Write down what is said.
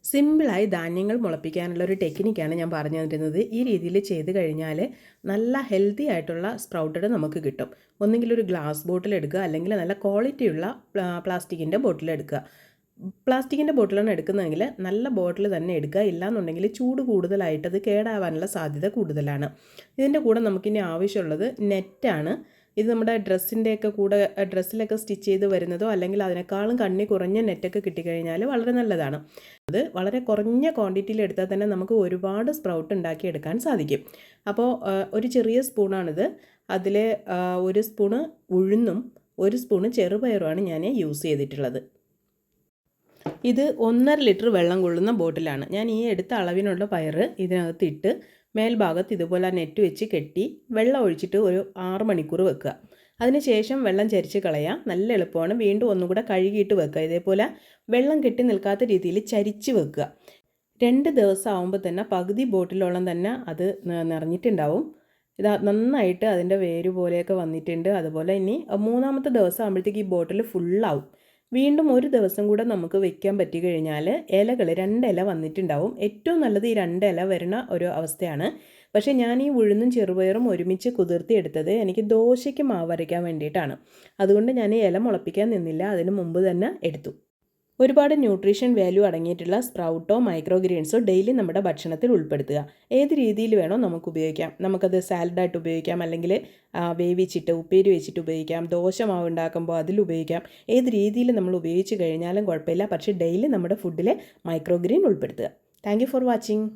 സിമ്പിളായി ധാന്യങ്ങൾ മുളപ്പിക്കാനുള്ള ഒരു ടെക്നിക്കാണ് ഞാൻ പറഞ്ഞു തരുന്നത്. ഈ രീതിയിൽ ചെയ്ത് കഴിഞ്ഞാൽ നല്ല ഹെൽത്തി ആയിട്ടുള്ള സ്പ്രൗട്ടഡ് നമുക്ക് കിട്ടും. ഒന്നുകിൽ ഒരു ഗ്ലാസ് ബോട്ടിൽ എടുക്കുക, അല്ലെങ്കിൽ നല്ല ക്വാളിറ്റിയുള്ള പ്ലാസ്റ്റിക്കിൻ്റെ ബോട്ടിൽ എടുക്കുക. പ്ലാസ്റ്റിക്കിൻ്റെ ബോട്ടിലാണ് എടുക്കുന്നതെങ്കിൽ നല്ല ബോട്ടിൽ തന്നെ എടുക്കുക. ഇല്ലാന്നുണ്ടെങ്കിൽ ചൂട് കൂടുതലായിട്ട് അത് കേടാവാനുള്ള സാധ്യത കൂടുതലാണ്. ഇതിൻ്റെ കൂടെ നമുക്കിനി ആവശ്യമുള്ളത് നെറ്റാണ്. ഇത് നമ്മുടെ ഡ്രസ്സിൻ്റെയൊക്കെ കൂടെ ഡ്രസ്സിലൊക്കെ സ്റ്റിച്ച് ചെയ്ത് വരുന്നതോ അല്ലെങ്കിൽ അതിനേക്കാളും കണ്ണി കുറഞ്ഞ നെറ്റൊക്കെ കിട്ടിക്കഴിഞ്ഞാൽ വളരെ നല്ലതാണ്. അത് വളരെ കുറഞ്ഞ ക്വാണ്ടിറ്റിയിൽ എടുത്താൽ തന്നെ നമുക്ക് ഒരുപാട് സ്പ്രൗട്ട് ഉണ്ടാക്കിയെടുക്കാൻ സാധിക്കും. അപ്പോൾ ഒരു ചെറിയ സ്പൂണാണിത്. അതിൽ ഒരു സ്പൂണ് ഉഴുന്നും ഒരു സ്പൂണ് ചെറുപയറുമാണ് ഞാൻ യൂസ് ചെയ്തിട്ടുള്ളത്. ഇത് 1.5 ലിറ്റർ വെള്ളം കൊള്ളുന്ന ബോട്ടിലാണ്. ഞാൻ ഈ എടുത്ത അളവിനുള്ള പയർ ഇതിനകത്ത് ഇട്ട് മേൽഭാഗത്ത് ഇതുപോലെ നെറ്റ് വെച്ച് കെട്ടി വെള്ളം ഒഴിച്ചിട്ട് ഒരു 6 മണിക്കൂർ വെക്കുക. അതിനുശേഷം വെള്ളം ചരിച്ച് കളയാം. നല്ല എളുപ്പമാണ്. വീണ്ടും ഒന്നും കൂടെ കഴുകിയിട്ട് വെക്കുക. ഇതേപോലെ വെള്ളം കെട്ടി നിൽക്കാത്ത രീതിയിൽ ചരിച്ച് വെക്കുക. 2 ദിവസം ആകുമ്പോൾ തന്നെ പകുതി ബോട്ടിലോളം തന്നെ അത് നിറഞ്ഞിട്ടുണ്ടാവും. ഇത് നന്നായിട്ട് അതിൻ്റെ വേര് പോലെയൊക്കെ വന്നിട്ടുണ്ട്. അതുപോലെ ഇനി 3-ാമത്തെ ദിവസം ആകുമ്പോഴത്തേക്ക് ഈ ബോട്ടിൽ ഫുള്ളാവും. വീണ്ടും ഒരു ദിവസം കൂടെ നമുക്ക് വെക്കാൻ പറ്റി കഴിഞ്ഞാൽ ഇലകൾ 2 ഇല വന്നിട്ടുണ്ടാവും. ഏറ്റവും നല്ലത് ഈ 2 ഇല വരുന്ന ഒരു അവസ്ഥയാണ്. പക്ഷേ ഞാൻ ഈ ഉഴുന്നും ചെറുപയറും ഒരുമിച്ച് കുതിർത്തി എടുത്തത് എനിക്ക് ദോശയ്ക്ക് മാവ് അരയ്ക്കാൻ വേണ്ടിയിട്ടാണ്. അതുകൊണ്ട് ഞാൻ ഇല മുളപ്പിക്കാൻ നിന്നില്ല, അതിന് മുമ്പ് തന്നെ എടുത്തു. ഒരുപാട് ന്യൂട്രീഷൻ വാല്യൂ അടങ്ങിയിട്ടുള്ള സ്പ്രൗട്ടോ മൈക്രോ ഗ്രെയിൻസോ ഡെയിലി നമ്മുടെ ഭക്ഷണത്തിൽ ഉൾപ്പെടുത്തുക. ഏത് രീതിയിൽ വേണോ നമുക്ക് ഉപയോഗിക്കാം. നമുക്കത് സാലഡായിട്ട് ഉപയോഗിക്കാം, അല്ലെങ്കിൽ വേവിച്ചിട്ട് ഉപ്പേരി വെച്ചിട്ട് ഉപയോഗിക്കാം, ദോശ മാവ് ഉണ്ടാക്കുമ്പോൾ അതിൽ ഉപയോഗിക്കാം. ഏത് രീതിയിൽ നമ്മൾ ഉപയോഗിച്ച് കഴിഞ്ഞാലും കുഴപ്പമില്ല. പക്ഷേ ഡെയിലി നമ്മുടെ ഫുഡിൽ മൈക്രോ ഗ്രെയിൻ ഉൾപ്പെടുത്തുക. Thank you for watching.